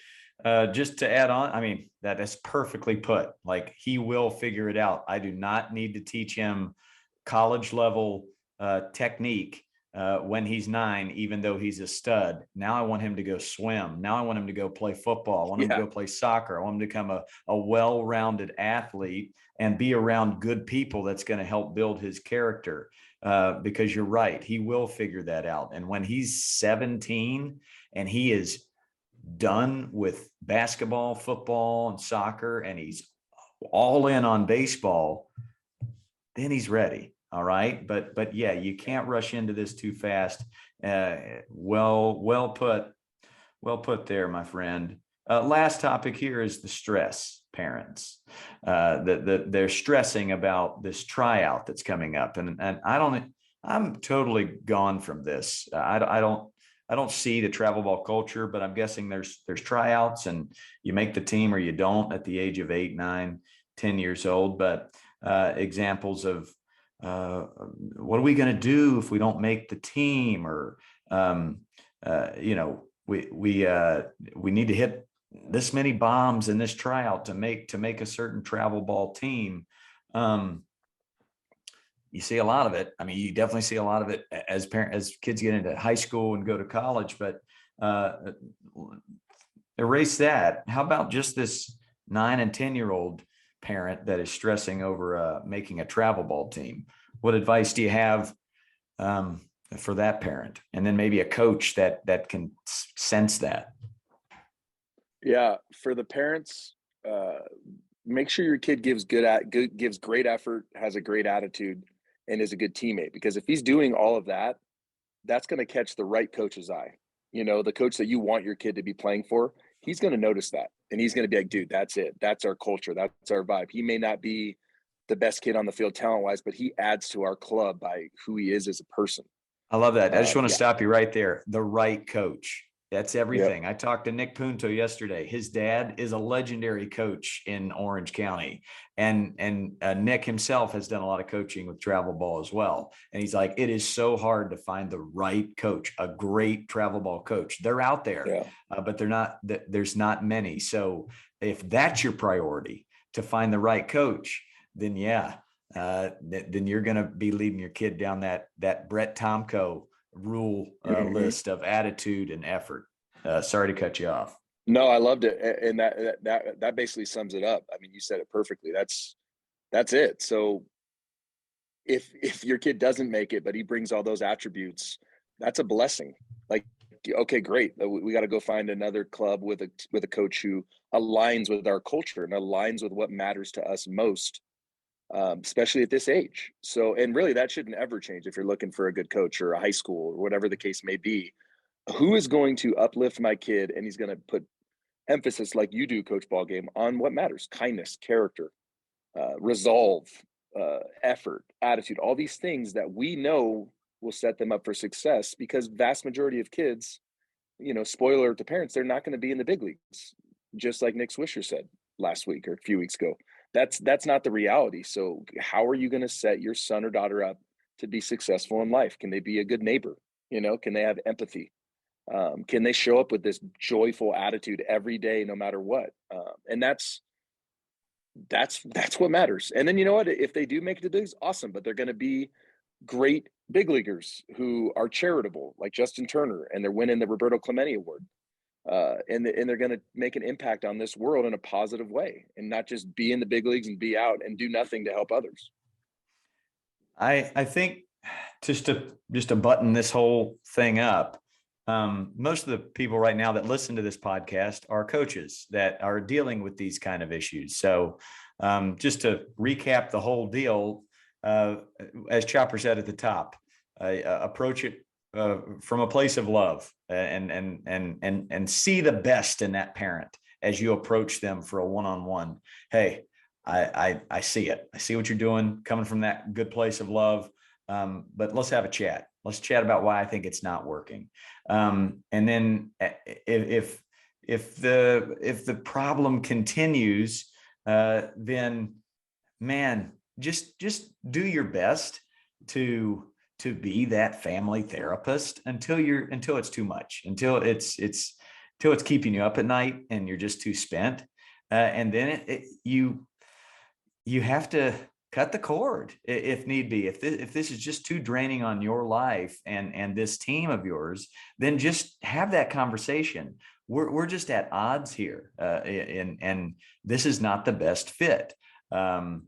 A: just to add on, I mean, that is perfectly put. Like, he will figure it out. I do not need to teach him college level technique when he's 9, even though he's a stud. Now I want him to go swim. Now I want him to go play football. I want him to
B: Yeah.
A: go play soccer. I want him to become a well-rounded athlete and be around good people that's going to help build his character. Because you're right, he will figure that out. And when he's 17 and he is done with basketball, football, and soccer, and he's all in on baseball, then he's ready. All right. But yeah, you can't rush into this too fast. Well put. Well put there, my friend. Last topic here is the stress. Parents, they're stressing about this tryout that's coming up, and I'm totally gone from this. I don't see the travel ball culture, but I'm guessing there's tryouts, and you make the team or you don't at the age of 8, 9, 10 years old. But examples of what are we going to do if we don't make the team, or you know, we need to hit this many bombs in this tryout to make a certain travel ball team. You see a lot of it. I mean, you definitely see a lot of it as kids get into high school and go to college, but erase that. How about just this 9 and 10-year-old parent that is stressing over making a travel ball team? What advice do you have for that parent? And then maybe a coach that can sense that.
B: Yeah, for the parents, make sure your kid gives gives great effort, has a great attitude, and is a good teammate. Because if he's doing all of that, that's going to catch the right coach's eye. You know, the coach that you want your kid to be playing for, he's going to notice that, and he's going to be like, "Dude, that's it. That's our culture. That's our vibe." He may not be the best kid on the field talent wise, but he adds to our club by who he is as a person.
A: I love that. I just want to
B: Yeah.
A: stop you right there. The right coach. That's
B: Yep.
A: everything. I talked to Nick Punto yesterday. His dad is a legendary coach in Orange County, and Nick himself has done a lot of coaching with travel ball as well. And he's like, it is so hard to find the right coach, a great travel ball coach. They're out there,
B: Yeah.
A: but they're not. There's not many. So if that's your priority, to find the right coach, then yeah, then you're going to be leading your kid down that Brett Tomko rule
B: Mhm.
A: list of attitude and effort. Sorry to cut you off.
B: No, I loved it, and that basically sums it up. I mean, you said it perfectly. That's it. So if your kid doesn't make it, but he brings all those attributes, that's a blessing. Like, okay, great. We got to go find another club with a coach who aligns with our culture and aligns with what matters to us most, especially at this age. So, and really, that shouldn't ever change if you're looking for a good coach or a high school or whatever the case may be. Who is going to uplift my kid, and he's going to put emphasis, like you do, Coach Ballgame, on what matters: kindness, character, resolve, effort, attitude, all these things that we know will set them up for success. Because vast majority of kids, spoiler alert to parents, they're not going to be in the big leagues, just like Nick Swisher said last week or a few weeks ago. That's not the reality. So how are you going to set your son or daughter up to be successful in life? Can they be a good neighbor? Can they have empathy? Can they show up with this joyful attitude every day, no matter what? And that's what matters. And then, you know what? If they do make it to the bigs, awesome. But they're going to be great big leaguers who are charitable, like Justin Turner, and they're winning the Roberto Clemente Award. And they're going to make an impact on this world in a positive way, and not just be in the big leagues and be out and do nothing to help others.
A: I think just to button this whole thing up, most of the people right now that listen to this podcast are coaches that are dealing with these kind of issues. So just to recap the whole deal, as Chopper said at the top, approach it from a place of love, and see the best in that parent as you approach them for a one-on-one. Hey, I see it. I see what you're doing, coming from that good place of love. But let's have a chat. Let's chat about why I think it's not working. And then if the problem continues, then man, just do your best to be that family therapist until it's too much, until it's keeping you up at night and you're just too spent. And then you have to cut the cord if need be. If this is just too draining on your life and this team of yours, then just have that conversation. We're just at odds here, and this is not the best fit. Um,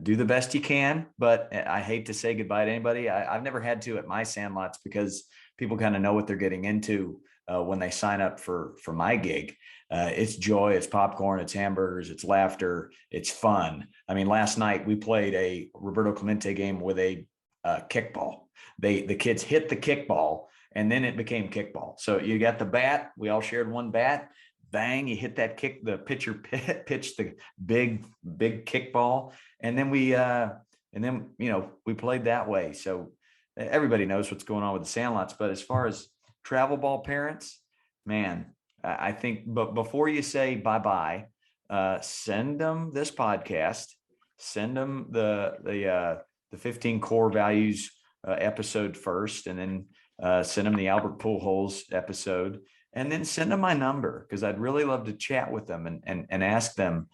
A: do the best you can, but I hate to say goodbye to anybody. I've never had to at my sandlots because people kind of know what they're getting into when they sign up for my gig. It's joy, it's popcorn, it's hamburgers, it's laughter, it's fun. I mean, last night we played a Roberto Clemente game with a kickball. The kids hit the kickball, and then it became kickball. So you got the bat. We all shared one bat. Bang! You hit that kick. The pitcher pitched the big kickball, and then we played that way. So everybody knows what's going on with the Sandlots. But as far as travel ball parents, man, I think, but before you say bye-bye, send them this podcast, send them the 15 core values episode first, and then send them the Albert Pujols episode, and then send them my number, because I'd really love to chat with them and ask them,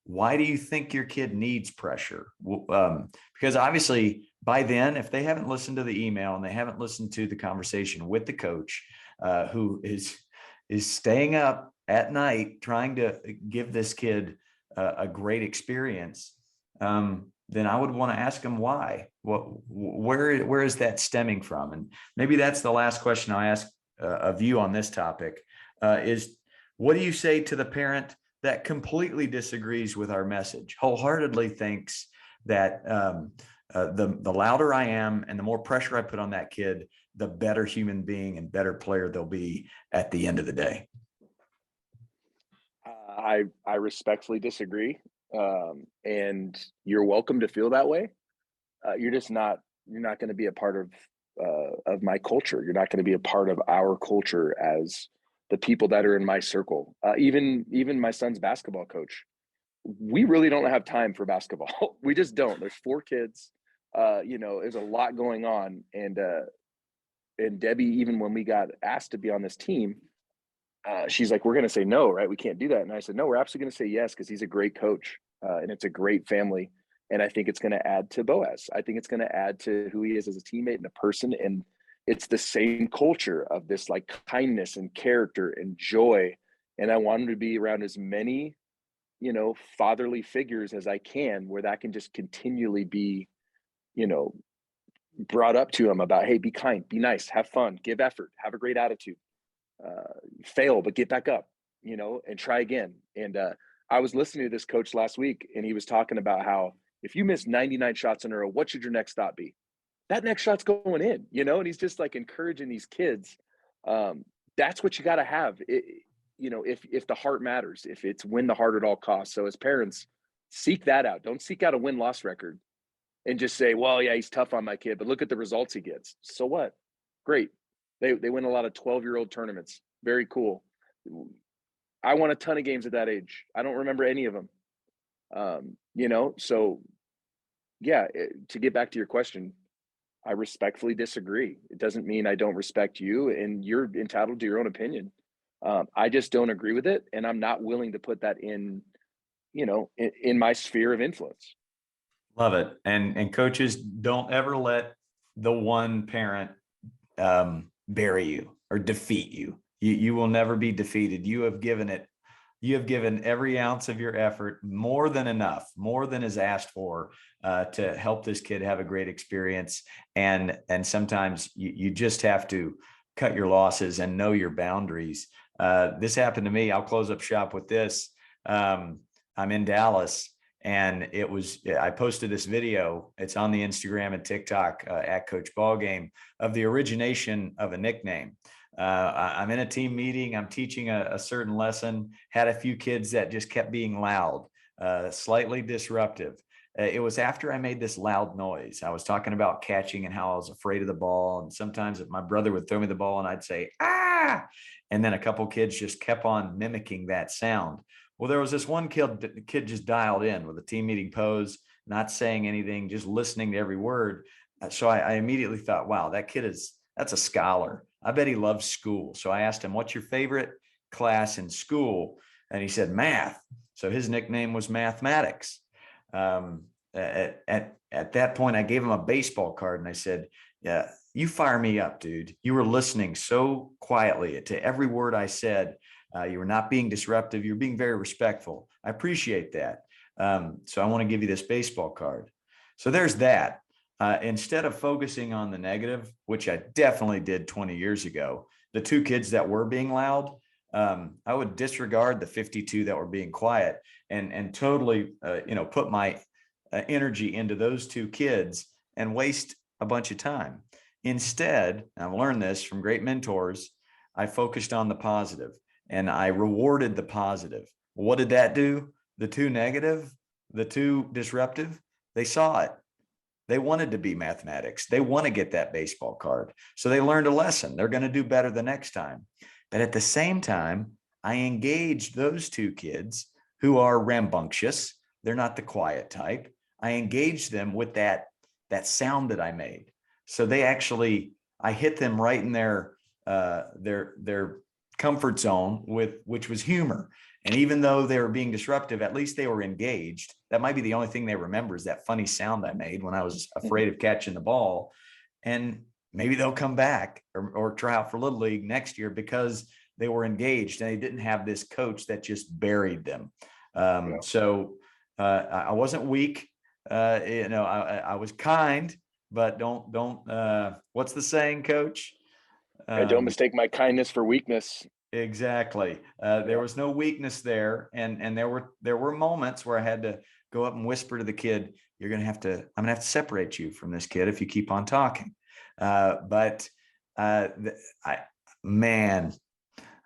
A: why do you think your kid needs pressure? Because obviously by then, if they haven't listened to the email and they haven't listened to the conversation with the coach, who is staying up at night trying to give this kid a great experience, then I would want to ask them why. Where is that stemming from? And maybe that's the last question I'll ask of you on this topic, is what do you say to the parent that completely disagrees with our message, wholeheartedly thinks that the louder I am and the more pressure I put on that kid, the better human being and better player they'll be at the end of the day?
B: I respectfully disagree, and you're welcome to feel that way. You're not going to be a part of my culture. You're not going to be a part of our culture as the people that are in my circle. Even my son's basketball coach, we really don't have time for basketball. We just don't. There's 4 kids. There's a lot going on, and Debbie, even when we got asked to be on this team, she's like, "We're going to say no, right? We can't do that." And I said, "No, we're absolutely going to say yes, because he's a great coach, and it's a great family, and I think it's going to add to Boaz. I think it's going to add to who he is as a teammate and a person, and it's the same culture of this like kindness and character and joy, and I want him to be around as many, fatherly figures as I can, where that can just continually be, brought up to him about, hey, be kind, be nice, have fun, give effort, have a great attitude, fail but get back up, and try again." And I was listening to this coach last week, and he was talking about how if you miss 99 shots in a row, what should your next thought be? That next shot's going in, and he's just like encouraging these kids. That's what you got to have, if the heart matters, if it's win the heart at all costs. So as parents, seek that out. Don't seek out a win-loss record and just say, well, yeah, he's tough on my kid, but look at the results he gets. So what? Great. They win a lot of 12-year-old tournaments. Very cool. I won a ton of games at that age. I don't remember any of them. So yeah, to get back to your question, I respectfully disagree. It doesn't mean I don't respect you, and you're entitled to your own opinion. I just don't agree with it, and I'm not willing to put that in my sphere of influence.
A: Love it. And coaches, don't ever let the one parent bury you or defeat you. You will never be defeated. You have given every ounce of your effort, more than enough, more than is asked for, to help this kid have a great experience. And sometimes you just have to cut your losses and know your boundaries. This happened to me. I'll close up shop with this. I'm in Dallas, and I posted this video. It's on the Instagram and TikTok at Coach Ballgame, of the origination of a nickname. I'm in a team meeting. I'm teaching a certain lesson. Had a few kids that just kept being loud, slightly disruptive. It was after I made this loud noise. I was talking about catching and how I was afraid of the ball. And sometimes if my brother would throw me the ball and I'd say, "Ah," And then a couple kids just kept on mimicking that sound. Well, there was this one kid just dialed in with a team meeting pose, not saying anything, just listening to every word. So I immediately thought, wow, that's a scholar. I bet he loves school. So I asked him, what's your favorite class in school? And he said, math. So his nickname was mathematics. At that point, I gave him a baseball card and I said, yeah, you fire me up, dude. You were listening so quietly to every word I said. You were not being disruptive. You were being very respectful. I appreciate that. So I want to give you this baseball card. So there's that. Instead of focusing on the negative, which I definitely did 20 years ago, the two kids that were being loud, I would disregard the 52 that were being quiet and totally, put my energy into those two kids and waste a bunch of time. Instead, I've learned this from great mentors, I focused on the positive and I rewarded the positive. What did that do? The two negative, the two disruptive, they saw it. They wanted to be mathematics. They want to get that baseball card. So they learned a lesson. They're going to do better the next time. But at the same time, I engaged those two kids who are rambunctious. They're not the quiet type. I engaged them with that sound that I made. So I hit them right in their comfort zone which was humor. And even though they were being disruptive, at least they were engaged. That might be the only thing they remember is that funny sound I made when I was afraid of catching the ball. And maybe they'll come back or try out for Little League next year because they were engaged and they didn't have this coach that just buried them. So I wasn't weak. I was kind, but don't, what's the saying, Coach?
B: Don't mistake my kindness for weakness.
A: Exactly. There was no weakness there. And there were moments where I had to go up and whisper to the kid, I'm going to have to separate you from this kid if you keep on talking. Man,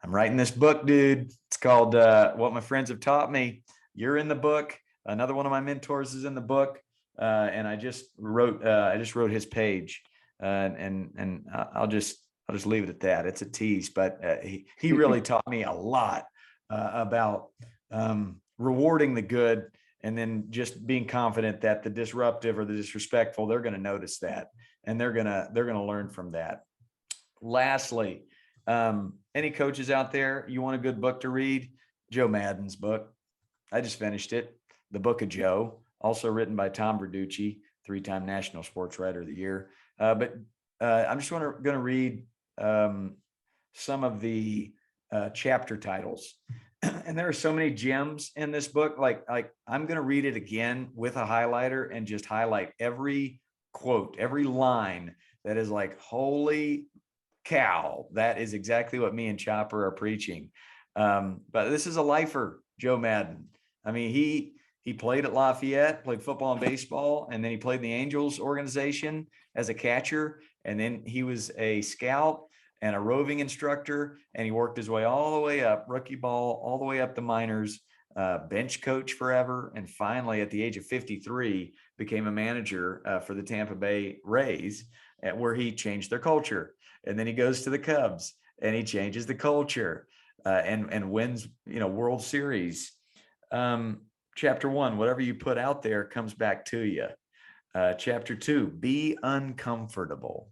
A: I'm writing this book, dude. It's called What My Friends Have Taught Me. You're in the book. Another one of my mentors is in the book. And I just wrote his page. And I'll just leave it at that. It's a tease, but he really taught me a lot about rewarding the good and then just being confident that the disruptive or the disrespectful, they're going to notice that and they're going to learn from that. Lastly, any coaches out there, you want a good book to read? Joe Madden's book. I just finished it. The Book of Joe, also written by Tom Verducci, 3-time National Sports Writer of the Year. But I'm just going to read some of the chapter titles. And there are so many gems in this book. Like I'm going to read it again with a highlighter and just highlight every quote, every line that is like, holy cow, that is exactly what me and Chopper are preaching. But this is a lifer, Joe Madden. I mean, he played at Lafayette, played football and baseball, and then he played in the Angels organization as a catcher. And then he was a scout and a roving instructor, and he worked his way all the way up, rookie ball, all the way up the minors, bench coach forever. And finally, at the age of 53, became a manager for the Tampa Bay Rays, where he changed their culture. And then he goes to the Cubs and he changes the culture and wins, World Series. Chapter 1, whatever you put out there comes back to you. Chapter 2, be uncomfortable.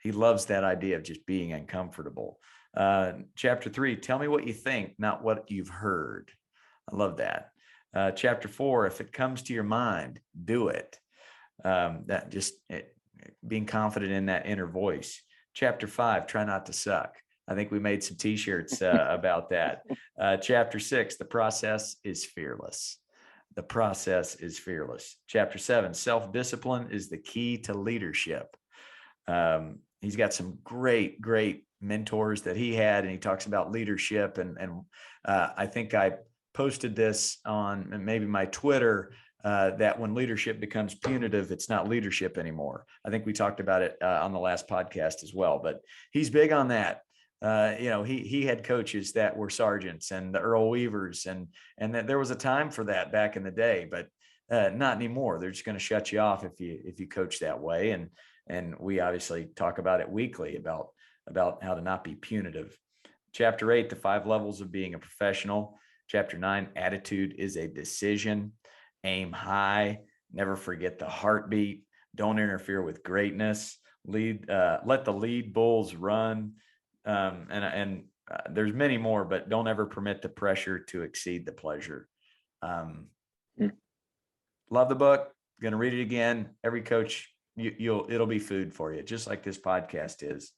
A: He loves that idea of just being uncomfortable. Chapter 3, tell me what you think, not what you've heard. I love that. Chapter 4, if it comes to your mind, do it. Being confident in that inner voice. Chapter 5, try not to suck. I think we made some t-shirts about that. Chapter 6, the process is fearless. The process is fearless. Chapter 7, self-discipline is the key to leadership. He's got some great mentors that he had, and he talks about leadership. And I think I posted this on maybe my Twitter, that when leadership becomes punitive, it's not leadership anymore. I think we talked about it on the last podcast as well, but he's big on that. He had coaches that were sergeants and the Earl Weavers, and that there was a time for that back in the day, but not anymore. They're just going to shut you off if you coach that way. And we obviously talk about it weekly about how to not be punitive. Chapter 8, the 5 levels of being a professional. Chapter 9, attitude is a decision. Aim high. Never forget the heartbeat. Don't interfere with greatness. Let the lead bulls run. There's many more, but don't ever permit the pressure to exceed the pleasure. Love the book. Going to read it again. Every coach, it'll be food for you, just like this podcast is.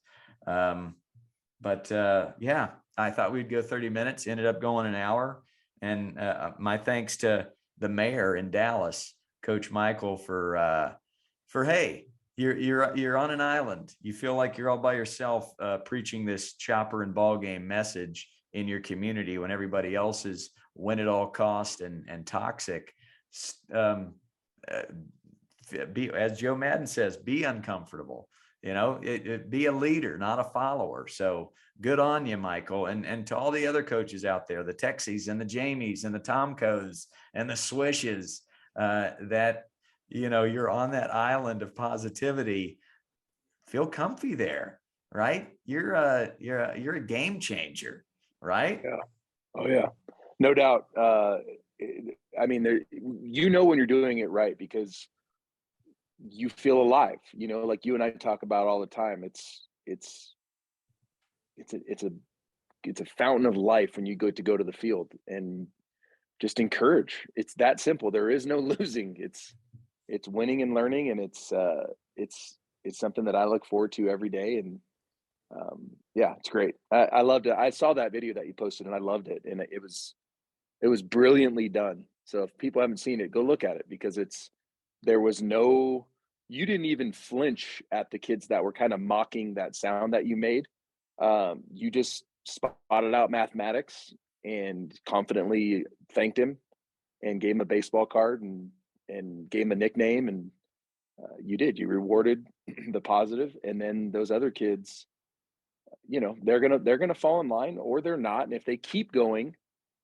A: Yeah, I thought we'd go 30 minutes, ended up going an hour. And my thanks to the mayor in Dallas, Coach Michael, for hey, you're on an island. You feel like you're all by yourself, preaching this chopper and ball game message in your community when everybody else is win at all cost and toxic. Be, as Joe Madden says, be uncomfortable. Be a leader, not a follower. So good on you, Michael. And to all the other coaches out there, the Texies and the Jamies and the Tomcos and the Swishes, that, you're on that island of positivity. Feel comfy there, right? You're a game changer, right?
B: Yeah. Oh yeah, no doubt. I mean, when you're doing it right, because you feel alive, like you and I talk about all the time. It's a fountain of life when you go to the field and just encourage. It's that simple. There is no losing. It's winning and learning, and it's something that I look forward to every day. And yeah, it's great. I loved it. I saw that video that you posted, and I loved it. And it was brilliantly done. So if people haven't seen it, go look at it, because you didn't even flinch at the kids that were kind of mocking that sound that you made. You just spotted out mathematics and confidently thanked him and gave him a baseball card and gave him a nickname. And you rewarded the positive. And then those other kids, they're gonna fall in line, or they're not. And if they keep going,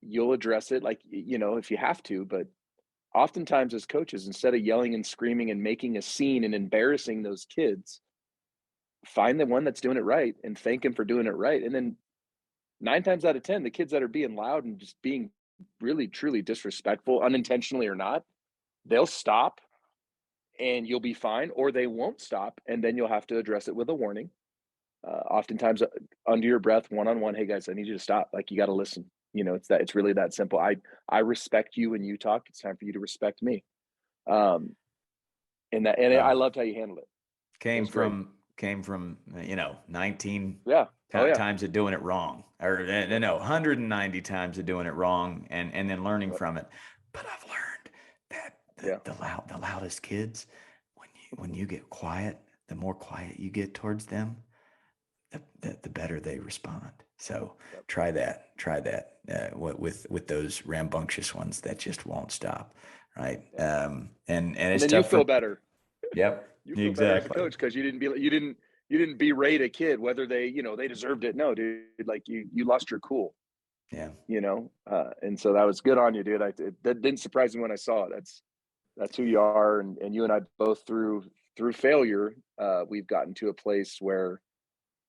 B: you'll address it, like, if you have to. But oftentimes as coaches, instead of yelling and screaming and making a scene and embarrassing those kids, find the one that's doing it right and thank him for doing it right. And then 9 times out of 10, the kids that are being loud and just being really, truly disrespectful, unintentionally or not, they'll stop and you'll be fine, or they won't stop. And then you'll have to address it with a warning. Oftentimes under your breath, one-on-one, hey guys, I need you to stop. Like, you got to listen. It's really that simple. I respect you when you talk. It's time for you to respect me. I loved how you handled it.
A: Came from 19
B: Yeah.
A: times of doing it wrong, or 190 times of doing it wrong, and then learning from it. But I've learned that the loudest kids, when you get quiet, the more quiet you get towards them, the better they respond. So try that with those rambunctious ones that just won't stop. Right. And it's
B: then
A: tough.
B: You feel better.
A: Yep.
B: You feel better as a coach, because you didn't berate a kid whether they deserved it. No, dude, like you lost your cool.
A: Yeah.
B: And so that was good on you, dude. That didn't surprise me when I saw it. That's who you are. And you and I both, through failure, we've gotten to a place where,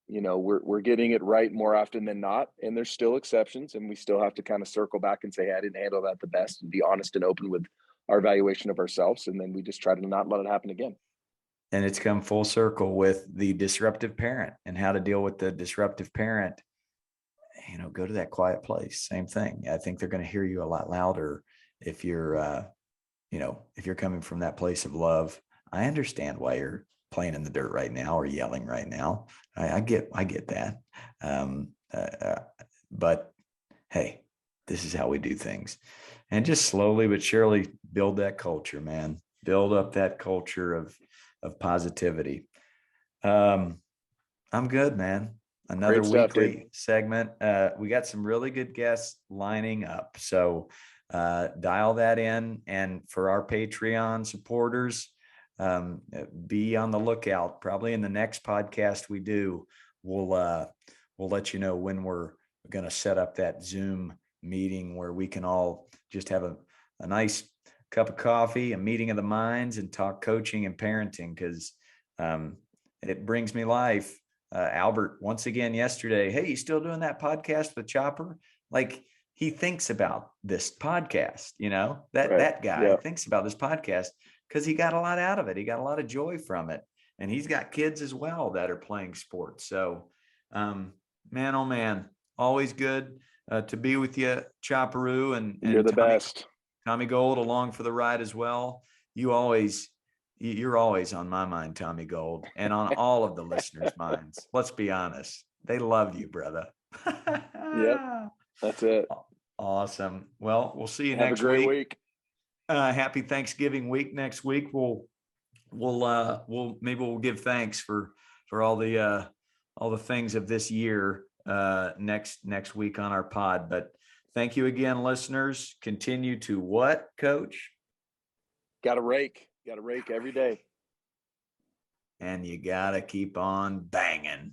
B: we're getting it right more often than not. And there's still exceptions, and we still have to kind of circle back and say, hey, I didn't handle that the best, and be honest and open with our evaluation of ourselves. And then we just try to not let it happen again.
A: And it's come full circle with the disruptive parent and how to deal with the disruptive parent. Go to that quiet place. Same thing. I think they're going to hear you a lot louder if you're, if you're coming from that place of love. I understand why you're playing in the dirt right now or yelling right now. I get that. But hey, this is how we do things. And just slowly but surely build that culture, man. Build up that culture of positivity. I'm good, man. Another weekly segment. We got some really good guests lining up. So dial that in. And for our Patreon supporters, be on the lookout. Probably in the next podcast we do, we'll let you know when we're going to set up that Zoom meeting where we can all just have a nice cup of coffee, a meeting of the minds, and talk coaching and parenting, because it brings me life Albert once again yesterday, hey, you still doing that podcast with Chopper? Like, he thinks about this podcast,
B: Right.
A: that guy
B: Yeah.
A: thinks about this podcast because he got a lot out of it. He got a lot of joy from it. And he's got kids as well that are playing sports. So, man, oh man, always good to be with you, Chopperoo,
B: You're
A: and
B: the best.
A: Tommy Gold along for the ride as well. You're always on my mind, Tommy Gold, and on all of the listeners' minds. Let's be honest. They love you, brother.
B: Yep. That's it.
A: Awesome. Well, we'll see you
B: Have a
A: next
B: great
A: week.
B: week.
A: Happy Thanksgiving week next week. We'll give thanks for all the things of this year next week on our pod. But thank you again, listeners. Continue to what, Coach?
B: Got to rake every day.
A: And you gotta keep on banging.